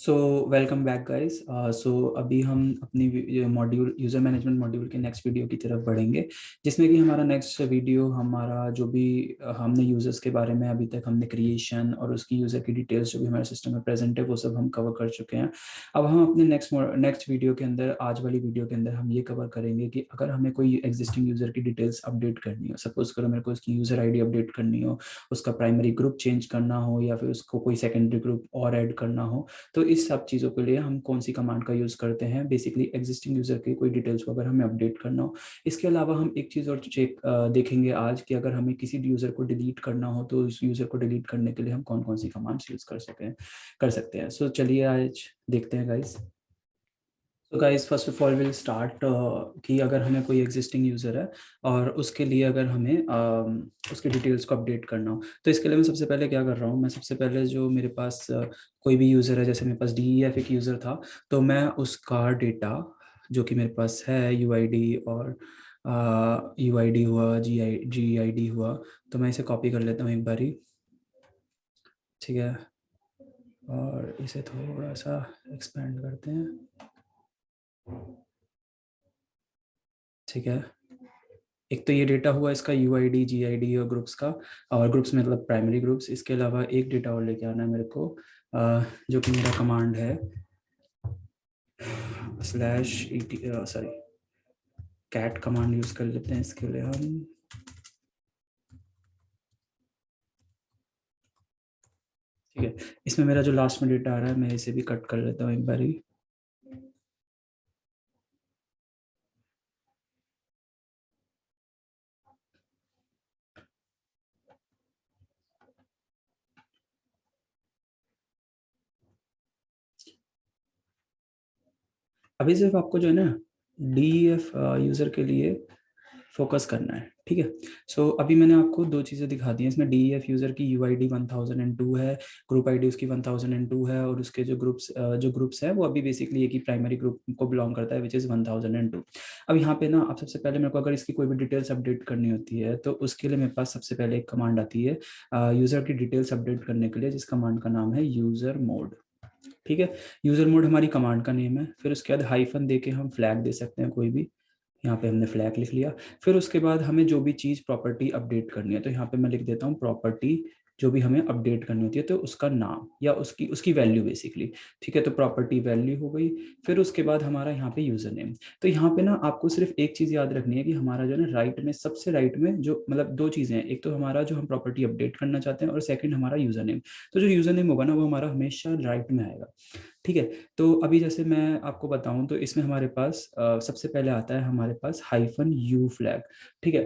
सो welcome back guys. So अभी हम अपनी मॉड्यूल यूज़र मैनेजमेंट मॉड्यूल के नेक्स्ट वीडियो की तरफ बढ़ेंगे, जिसमें कि हमारा नेक्स्ट वीडियो हमारा जो भी हमने यूज़र्स के बारे में अभी तक हमने क्रिएशन और उसकी यूज़र की डिटेल्स जो भी हमारे सिस्टम में प्रेजेंट है वो सब हम कवर कर चुके हैं। अब हम अपने नेक्स्ट वीडियो के अंदर, आज वाली वीडियो के अंदर हम ये कवर करेंगे कि अगर हमें कोई एग्जिस्टिंग यूज़र की डिटेल्स अपडेट करनी हो, सपोज करो मेरे को उसकी यूज़र आई अपडेट करनी हो, उसका प्राइमरी ग्रुप चेंज करना हो या फिर उसको कोई सेकेंडरी ग्रुप और ऐड करना हो, तो इस सब चीज़ों के लिए हम कौन सी कमांड का यूज़ करते हैं। बेसिकली एग्जिस्टिंग यूज़र की कोई डिटेल्स को अगर हमें अपडेट करना हो। इसके अलावा हम एक चीज़ और चेक देखेंगे आज कि अगर हमें किसी यूज़र को डिलीट करना हो तो उस यूज़र को डिलीट करने के लिए हम कौन कौन सी कमांड्स यूज़ कर सकते हैं। सो चलिए आज देखते हैं गाइस। तो guys first of all will start कि अगर हमें कोई एग्जिस्टिंग यूज़र है और उसके लिए अगर हमें उसके डिटेल्स को अपडेट करना हो, तो इसके लिए मैं सबसे पहले क्या कर रहा हूँ, मैं सबसे पहले जो मेरे पास कोई भी यूज़र है, जैसे मेरे पास DEF एक यूज़र था, तो मैं उसका डेटा जो कि मेरे पास है UID और UID हुआ, GID हुआ, तो मैं इसे कॉपी कर लेता हूँ एक बारी। ठीक है, और इसे थोड़ा सा एक्सपेंड करते हैं। ठीक है, एक तो ये डेटा हुआ इसका UID GID और ग्रुप्स का, और ग्रुप्स मतलब प्राइमरी ग्रुप्स। इसके अलावा एक डेटा और लेके आना है मेरे को, जो कि मेरा कमांड है /et, कैट कमांड यूज कर लेते हैं इसके लिए हम। ठीक है, इसमें मेरा जो लास्ट में डेटा आ रहा है मैं इसे भी कट कर लेता हूँ एक बारी। अभी सिर्फ आपको जो है ना DEF यूजर के लिए फोकस करना है। ठीक है, सो अभी मैंने आपको दो चीज़ें दिखा दी हैं। इसमें DEF यूज़र की UID 1002 है, ग्रुप ID उसकी 1002 है, और उसके जो ग्रुप्स है वो अभी बेसिकली एक ही प्राइमरी ग्रुप को बिलोंग करता है, विच इज़ 1002। अब यहाँ पे ना आप सबसे पहले मेरे को अगर इसकी कोई भी डिटेल्स अपडेट करनी होती है तो उसके लिए मेरे पास सबसे पहले एक कमांड आती है यूज़र की डिटेल्स अपडेट करने के लिए, जिस कमांड का नाम है यूज़र मोड। ठीक है, यूज़र मोड हमारी कमांड का नेम है। फिर उसके बाद हाइफन दे के हम फ्लैग दे सकते हैं कोई भी। यहाँ पे हमने फ्लैग लिख लिया। फिर उसके बाद हमें जो भी चीज़ प्रॉपर्टी अपडेट करनी है, तो यहाँ पे मैं लिख देता हूँ प्रॉपर्टी, जो भी हमें अपडेट करनी होती है तो उसका नाम या उसकी उसकी वैल्यू बेसिकली। ठीक है, तो प्रॉपर्टी वैल्यू हो गई। फिर उसके बाद हमारा यहाँ पे यूजर नेम। तो यहाँ पे ना आपको सिर्फ एक चीज़ याद रखनी है कि हमारा जो है ना राइट में, सबसे राइट में जो मतलब दो चीज़ें हैं, एक तो हमारा जो हम प्रॉपर्टी अपडेट करना चाहते हैं और सेकंड हमारा यूजर नेम। तो जो यूजर नेम होगा ना वो हमारा हमेशा राइट में आएगा। ठीक है, तो अभी जैसे मैं आपको बताऊं तो इसमें हमारे पास सबसे पहले आता है हमारे पास -u फ्लैग। ठीक है,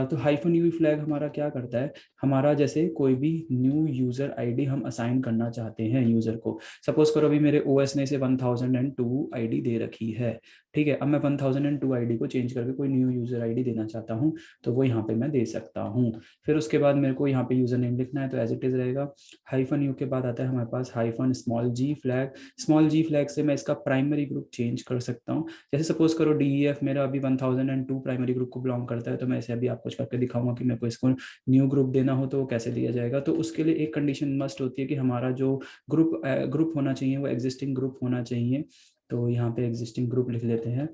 तो -u फ्लैग हमारा क्या करता है, हमारा जैसे कोई भी न्यू यूज़र आईडी हम असाइन करना चाहते हैं यूज़र को। सपोज करो अभी मेरे OS ने इसे 1002 आईडी दे रखी है। ठीक है, अब मैं 1002 आईडी को चेंज करके कोई न्यू यूज़र आईडी देना चाहता हूँ, तो वो यहाँ पे मैं दे सकता हूँ। फिर उसके बाद मेरे को यहाँ पे यूज़र नेम लिखना है, तो एज इट इज़ रहेगा। -u के बाद आता है हमारे पास -g फ्लैग। -g फ्लैग से मैं इसका प्राइमरी ग्रुप चेंज कर सकता हूँ। जैसे सपोज करो DEF मेरा अभी 1002 प्राइमरी ग्रुप को बिलोंग करता है, तो मैं इसे अभी आपको करके दिखाऊंगा कि मेरे को इसको न्यू ग्रुप देना हो तो वो कैसे दिया जाएगा। तो उसके लिए एक कंडीशन मस्ट होती है कि हमारा जो ग्रुप होना चाहिए वो एग्जिस्टिंग ग्रुप होना चाहिए। तो यहाँ पे एग्जिस्टिंग ग्रुप लिख लेते हैं।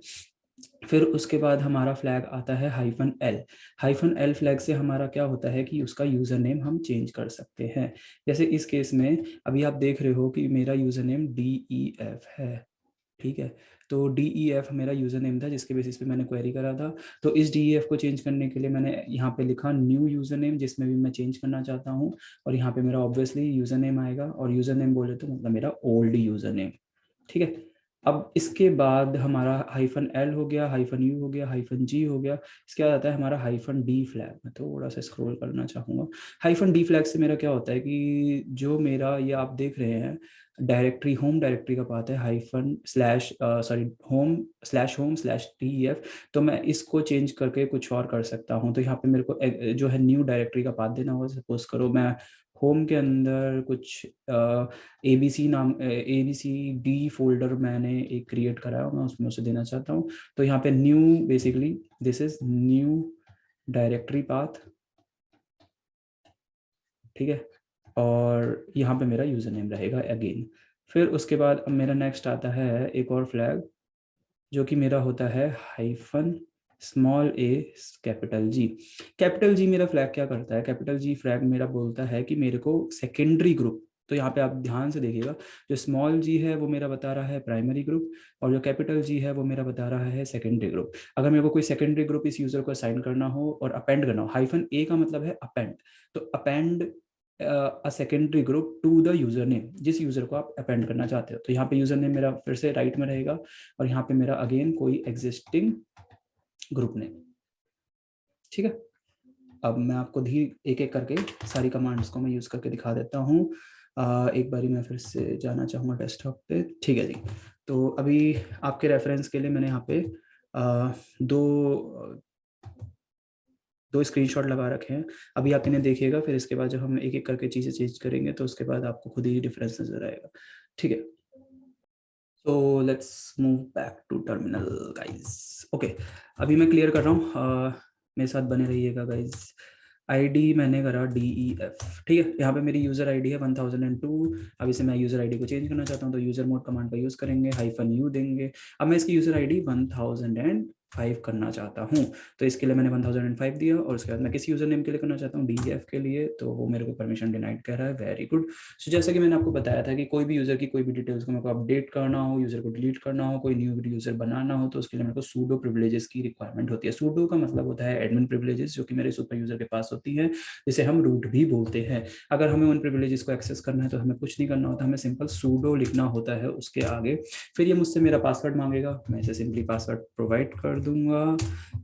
फिर उसके बाद हमारा फ्लैग आता है -l। -l फ्लैग से हमारा क्या होता है कि उसका यूज़र नेम हम चेंज कर सकते हैं। जैसे इस केस में अभी आप देख रहे हो कि मेरा यूज़र नेम DEF है। ठीक है, तो DEF मेरा यूज़र नेम था जिसके बेसिस पे मैंने क्वेरी करा था। तो इस DEF को चेंज करने के लिए मैंने यहाँ पे लिखा न्यू यूज़र नेम, जिसमें भी मैं चेंज करना चाहता हूँ, और यहाँ पे मेरा ऑब्वियसली यूज़र नेम आएगा, और यूज़र नेम बोले तो मतलब मेरा ओल्ड यूज़र नेम। ठीक है, अब इसके बाद हमारा -l हो गया, -u हो गया, -g हो गया। इसके बाद आता है हमारा -d फ्लैग। मैं थोड़ा सा स्क्रॉल करना चाहूँगा। -d फ्लैग से मेरा क्या होता है कि जो मेरा ये आप देख रहे हैं डायरेक्टरी, होम डायरेक्टरी का पाथ है /home/DEF। तो मैं इसको चेंज करके कुछ और कर सकता हूँ। तो यहाँ पे मेरे को जो है न्यू डायरेक्टरी का पाथ देना होगा। सपोज करो मैं होम के अंदर कुछ ABCD फोल्डर मैंने एक क्रिएट कराया, मैं उसमें उसे देना चाहता हूँ। तो यहाँ पे new, basically this is new directory path. ठीक है, और यहाँ पे मेरा यूज़र नेम रहेगा अगेन। फिर उसके बाद अब मेरा नेक्स्ट आता है एक और फ्लैग, जो कि मेरा होता है हाइफन स्मॉल ए कैपिटल जी। कैपिटल जी मेरा फ्लैग क्या करता है, कैपिटल जी फ्लैग मेरा बोलता है कि मेरे को सेकेंडरी ग्रुप, तो यहाँ पे आप ध्यान से देखिएगा, जो स्मॉल जी है वो मेरा बता रहा है प्राइमरी ग्रुप, और जो कैपिटल जी है वो मेरा बता रहा है सेकेंडरी ग्रुप। अगर मेरे को कोई सेकेंडरी ग्रुप इस यूजर को असाइन करना हो और अपेंड करना हो, हाइफन ए का मतलब है अपेंड, तो append a secondary group to the user name, जिस यूजर को आप अपेंड करना चाहते हो। तो यहाँ पे यूजर नेम मेरा फिर से राइट में रहेगा, और यहाँ पे मेरा अगेन कोई एग्जिस्टिंग ग्रुप नेम। ठीक है, अब मैं आपको धीरे एक एक करके सारी कमांड्स को मैं यूज करके दिखा देता हूँ। एक बारी मैं फिर से जाना चाहूँगा डेस्कटॉप पे। ठीक है जी, तो अभी आपके रेफरेंस के लिए मैंने यहाँ पे दो स्क्रीनशॉट लगा रखे हैं। अभी आप इन्हें देखिएगा, फिर इसके बाद जब हम एक एक करके चीज़ें चेंज करेंगे तो उसके बाद आपको खुद ही डिफरेंस नजर आएगा। ठीक है, so let's move back to terminal guys. Okay, अभी मैं क्लियर कर रहा हूँ, मेरे साथ बने रहिएगा गाइज। आईडी मैंने करा DEF, ठीक है। यहाँ पे मेरी यूजर आईडी है 1002। अब इसे मैं यूजर आईडी को चेंज करना चाहता हूँ, तो यूजर मोड कमांड का यूज करेंगे, -u देंगे। अब मैं इसकी यूजर आईडी 1005 करना चाहता हूँ, तो इसके लिए मैंने 1005 दिया, और उसके बाद मैं किस यूजर नेम के लिए करना चाहता हूँ, DEF के लिए, तो वो मेरे को परमिशन डिनाइड कह रहा है। Very good. सो जैसा कि मैंने आपको बताया था कि कोई भी यूजर की कोई भी डिटेल्स को मेरे को अपडेट करना हो, यूजर को डिलीट करना हो, कोई न्यू यूजर बनाना हो, तो उसके लिए मेरे को सूडो प्रिविलेजेस की रिक्वायरमेंट होती है। सूडो का मतलब होता है एडमिन प्रिविलेजेस, जो कि मेरे सुपर यूजर के पास होती है, जिसे हम रूट भी बोलते हैं। अगर हमें उन प्रिविलेजेस को एक्सेस करना है तो हमें कुछ नहीं करना होता, हमें सिंपल सूडो लिखना होता है उसके आगे। फिर ये मुझसे मेरा पासवर्ड मांगेगा, मैं इसे सिंपली पासवर्ड प्रोवाइड कर दूंगा,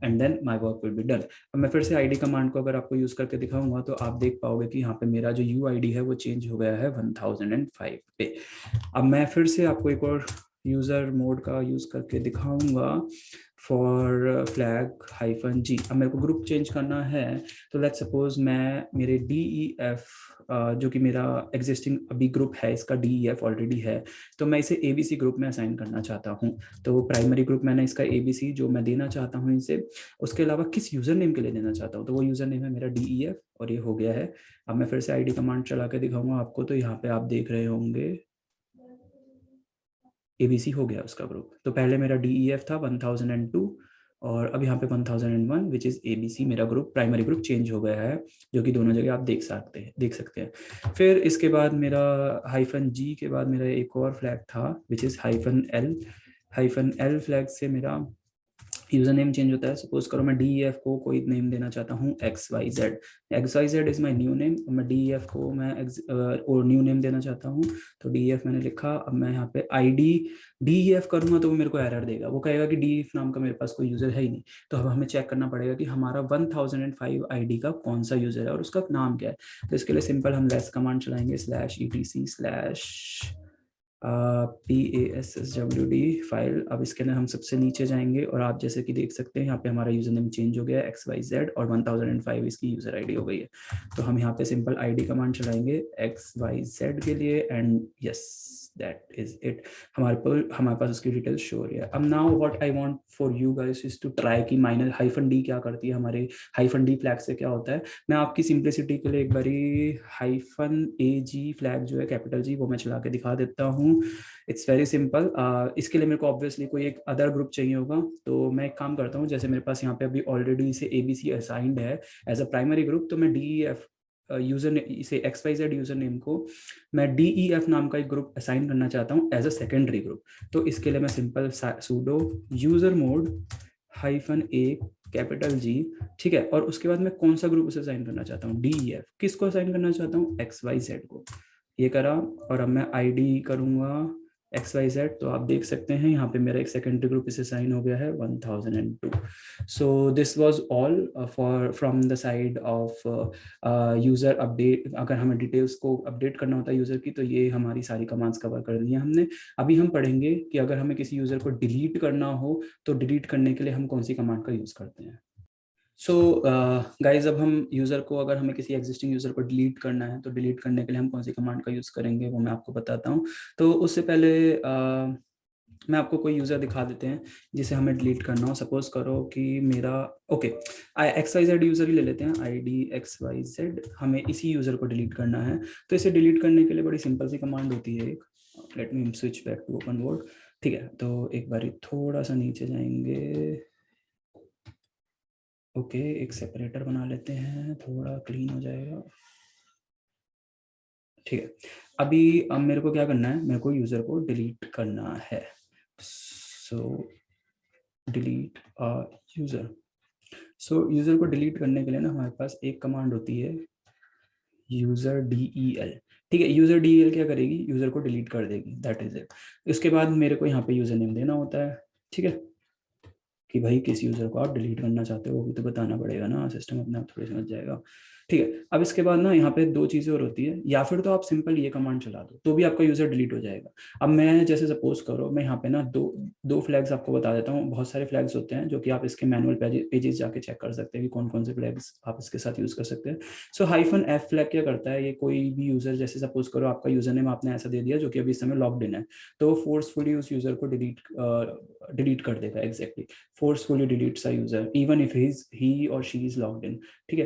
and then my work will be done. अब मैं फिर से आईडी कमांड को अगर आपको यूज करके दिखाऊंगा तो आप देख पाओगे कि यहाँ पे मेरा जो UID है वो चेंज हो गया है 1005 पे। अब मैं फिर से आपको एक और यूजर मोड का यूज करके दिखाऊंगा फॉर फ्लैग -g। अब मेरे को ग्रुप चेंज करना है, तो लेट्स सपोज मैं मेरे DEF, जो कि मेरा एग्जिस्टिंग अभी ग्रुप है, इसका DEF ऑलरेडी है, तो मैं इसे ABC ग्रुप में असाइन करना चाहता हूँ। तो प्राइमरी ग्रुप मैंने इसका ABC जो मैं देना चाहता हूँ इसे, उसके अलावा किस यूजर नेम के लिए देना चाहता हूँ, तो वो यूजर नेम है मेरा DEF, और ये हो गया है। अब मैं फिर से आईडी कमांड चला के दिखाऊंगा आपको, तो यहाँ पे आप देख रहे होंगे ABC हो गया उसका ग्रुप। तो पहले मेरा DEF था 1002, और अब यहाँ पे 1001 विच इज ABC, मेरा ग्रुप प्राइमरी ग्रुप चेंज हो गया है, जो कि दोनों जगह आप देख सकते हैं। फिर इसके बाद मेरा -g के बाद मेरा एक और फ्लैग था विच इज -l फ्लैग से मेरा यूजर नेम चेंज होता है। सपोज करो मैं DEF को कोई नेम देना चाहता हूँ XYZ is my new name, मैं DEF को मैं और न्यू नेम देना चाहता हूँ, तो DEF मैंने लिखा। अब मैं यहाँ पे ID DEF करूंगा तो वो मेरे को एरर देगा, वो कहेगा कि DEF नाम का मेरे पास कोई यूजर है ही नहीं। तो अब हमें चेक करना पड़ेगा कि हमारा 1005 ID का कौन सा यूजर है और उसका नाम क्या है। तो इसके लिए सिंपल हम लेस कमांड चलाएंगे, /etc/PASSWD फाइल। अब इसके अंदर हम सबसे नीचे जाएंगे, और आप जैसे कि देख सकते हैं यहाँ पे हमारा यूजर नेम चेंज हो गया है XYZ, और 1005 इसकी यूजर आईडी हो गई है। तो हम यहाँ पे सिंपल ID कमांड चलाएंगे XYZ के लिए, and yes that is it. हमारे पास उसकी डिटेल शो हो रही है। अब now what I want for you guys is to try कि -D क्या करती है, हमारे -D फ्लैग से क्या होता है। मैं आपकी सिंप्लिसिटी के लिए एक बारी -AG फ्लैग जो है कैपिटल G, वो मैं चला के दिखा देता हूँ। It's very simple. इसके लिए मेरे को ऑब्वियसली कोई एक अदर ग्रुप चाहिए होगा, तो मैं एक काम करता हूँ, जैसे मेरे पास यहाँ पे अभी ऑलरेडी इसे ABC असाइंड है एज अ प्राइमरी ग्रुप, तो मैं DEF यूजर इसे XYZ यूजर नेम को मैं DEF नाम का एक ग्रुप असाइन करना चाहता हूँ एज अ सेकेंडरी ग्रुप। तो इसके लिए मैं simple pseudo user mode -A capital G, ठीक है। और उसके बाद मैं कौन सा ग्रुप उसे असाइन करना चाहता हूँ, DEF। किसको असाइन करना चाहता हूँ, XYZ को। ये करा, और अब मैं ID करूंगा XYZ, तो आप देख सकते हैं यहाँ पे मेरा एक सेकेंडरी ग्रुप इसे साइन हो गया है 1002। So this was all for from the side of user update. अगर हमें डिटेल्स को अपडेट करना होता है यूजर की, तो ये हमारी सारी कमांड्स कवर कर दी है हमने। अभी हम पढ़ेंगे कि अगर हमें किसी यूजर को डिलीट करना हो, तो डिलीट करने के लिए हम कौन सी कमांड का यूज करते हैं। सो गाइज, अब हम यूज़र को, अगर हमें किसी एग्जिस्टिंग यूज़र को डिलीट करना है, तो डिलीट करने के लिए हम कौन सी कमांड का यूज़ करेंगे वो मैं आपको बताता हूँ। तो उससे पहले मैं आपको कोई यूज़र दिखा देते हैं जिसे हमें डिलीट करना हो। सपोज करो कि मेरा XYZ यूज़र ही ले लेते हैं, ID XYZ, हमें इसी यूज़र को डिलीट करना है। तो इसे डिलीट करने के लिए बड़ी सिंपल सी कमांड होती है एक, let me switch back to open board. ठीक है, तो एक बार थोड़ा सा नीचे जाएंगे। ओके, एक सेपरेटर बना लेते हैं, थोड़ा क्लीन हो जाएगा। ठीक है, अभी अब मेरे को क्या करना है, मेरे को यूजर को डिलीट करना है। सो डिलीट यूजर। सो यूजर को डिलीट करने के लिए ना हमारे पास एक कमांड होती है यूजर del। ठीक है, यूजर del क्या करेगी, यूजर को डिलीट कर देगी, दैट इज इट। इसके बाद मेरे को यहाँ पे यूजर नेम देना होता है। ठीक है, कि भाई किस यूजर को आप डिलीट करना चाहते हो वो भी तो बताना पड़ेगा ना, सिस्टम अपने आप थोड़ी समझ जाएगा। ठीक है, अब इसके बाद ना यहाँ पे दो चीजें और होती है, या फिर तो आप सिंपल ये कमांड चला दो तो भी आपका यूजर डिलीट हो जाएगा। अब मैं जैसे सपोज करो, मैं यहाँ पे ना दो दो फ्लैग्स आपको बता देता हूँ। बहुत सारे फ्लैग्स होते हैं जो कि आप इसके मैनुअल पेजेस जाके चेक कर सकते हैं कि कौन कौन से फ्लैग्स आप इसके साथ यूज कर सकते हैं। सो -f फ्लैग क्या करता है, ये कोई भी यूजर, जैसे सपोज करो आपका यूजर नेम आपने ऐसा दे दिया जो कि अभी इस समय लॉग्ड इन है, तो फोर्सफुली उस यूजर को डिलीट कर देगा। Exactly, forcefully deletes a user even if he or she is logged in। ठीक है,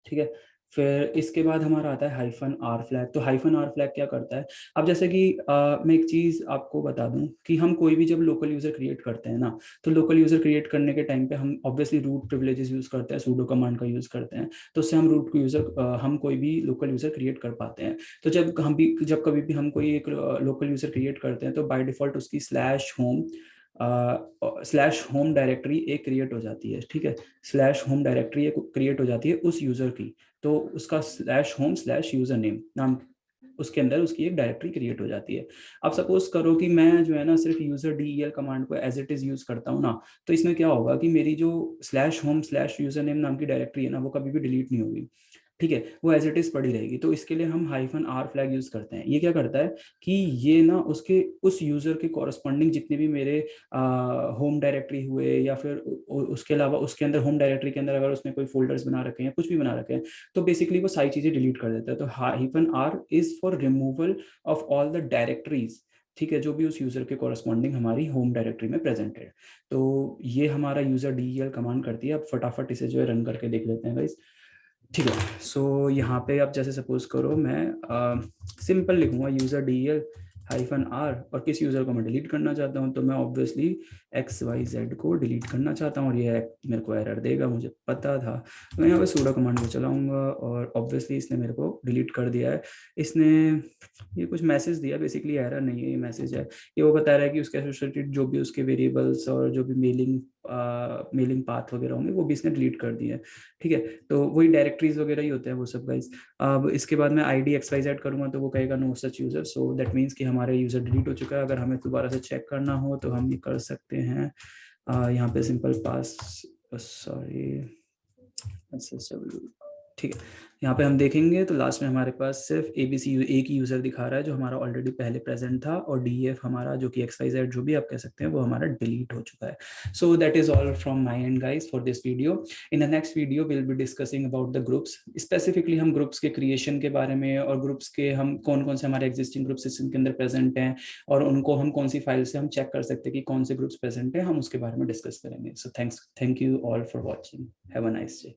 ठीक है। फिर इसके बाद हमारा आता है -r फ्लैग। तो -r फ्लैग क्या करता है, अब जैसे कि मैं एक चीज आपको बता दूं कि हम कोई भी जब लोकल यूजर क्रिएट करते हैं ना, तो लोकल यूजर क्रिएट करने के टाइम पे हम ऑब्वियसली रूट प्रिविलेजेस यूज करते हैं, sudo कमांड का यूज करते हैं, तो उससे हम रूट यूजर हम कोई भी लोकल यूजर क्रिएट कर पाते हैं। तो जब कभी भी हम कोई एक लोकल यूजर क्रिएट करते हैं तो बाय डिफॉल्ट उसकी /home डायरेक्टरी एक क्रिएट हो जाती है। ठीक है, /home डायरेक्टरी एक क्रिएट हो जाती है उस यूजर की, तो उसका /home/यूजर नेम नाम, उसके अंदर उसकी एक डायरेक्टरी क्रिएट हो जाती है। अब सपोज करो कि मैं जो है ना सिर्फ यूजर del कमांड को एज इट इज यूज करता हूँ ना, तो इसमें क्या होगा कि मेरी जो /home/यूजर नेम नाम की डायरेक्टरी है ना, वो कभी भी डिलीट नहीं होगी। ठीक है, वो एज इट इज पड़ी रहेगी। तो इसके लिए हम -r फ्लैग यूज करते हैं। ये क्या करता है कि ये ना उसके उस यूजर के कॉरस्पॉन्डिंग जितने भी मेरे होम डायरेक्टरी हुए, या फिर उसके अलावा उसके अंदर होम डायरेक्टरी के अंदर अगर उसने कोई फोल्डर्स बना रखे हैं, कुछ भी बना रखे हैं, तो बेसिकली वो सारी चीजें डिलीट कर देता है। तो -r is for removal of all the directories. ठीक है, जो भी उस यूजर के कॉरस्पॉन्डिंग हमारी होम डायरेक्टरी में प्रेजेंट है। तो ये हमारा यूजर del कमांड करती है। अब फटाफट इसे जो है रन करके देख लेते हैं गाइस। ठीक है, सो यहाँ पे आप जैसे सपोज करो मैं सिंपल लिखूंगा यूजर del -r, और किस यूजर को मैं डिलीट करना चाहता हूँ, तो मैं ऑब्वियसली XYZ को डिलीट करना चाहता हूँ, और ये मेरे को एरर देगा, मुझे पता था। तो मैं यहाँ पे sudo कमांड को चलाऊंगा और ऑब्वियसली इसने मेरे को डिलीट कर दिया है। इसने ये कुछ मैसेज दिया, बेसिकली एरर नहीं है, ये मैसेज है। ये वो बता रहा है कि उसके एसोसिएटेड जो भी उसके वेरिएबल्स और जो भी मेलिंग पाथ वगैरह होंगे वो भी इसने डिलीट कर दिए। ठीक है, तो वही डायरेक्टरीज वगैरह ही होते हैं वो सब गाइस। अब इसके बाद मैं ID XYZ करूंगा तो वो कहेगा no such user. So that means कि हमारे यूजर डिलीट हो चुका है। अगर हमें दोबारा से चेक करना हो तो हम ये कर सकते हैं। यहाँ पे सिंपल पास, सॉरी, ठीक है, यहाँ पे हम देखेंगे तो लास्ट में हमारे पास सिर्फ ABC एक ही यूजर दिखा रहा है जो हमारा ऑलरेडी पहले प्रेजेंट था, और DEF हमारा जो कि XYZ जो भी आप कह सकते हैं वो हमारा डिलीट हो चुका है। So that is all from my and guys for this video. In the next video will be discussing about the groups. Specifically हम ग्रुप्स के क्रिएशन के बारे में, और ग्रुप्स के हम कौन कौन से हमारे एग्जिस्टिंग ग्रुप सिस्टम के अंदर प्रेजेंट हैं, और उनको हम कौन सी फाइल से हम चेक कर सकते हैं कि कौन से ग्रुप्स प्रेजेंट है, हम उसके बारे में डिस्कस करेंगे। So thank you all for watching. Have a nice day.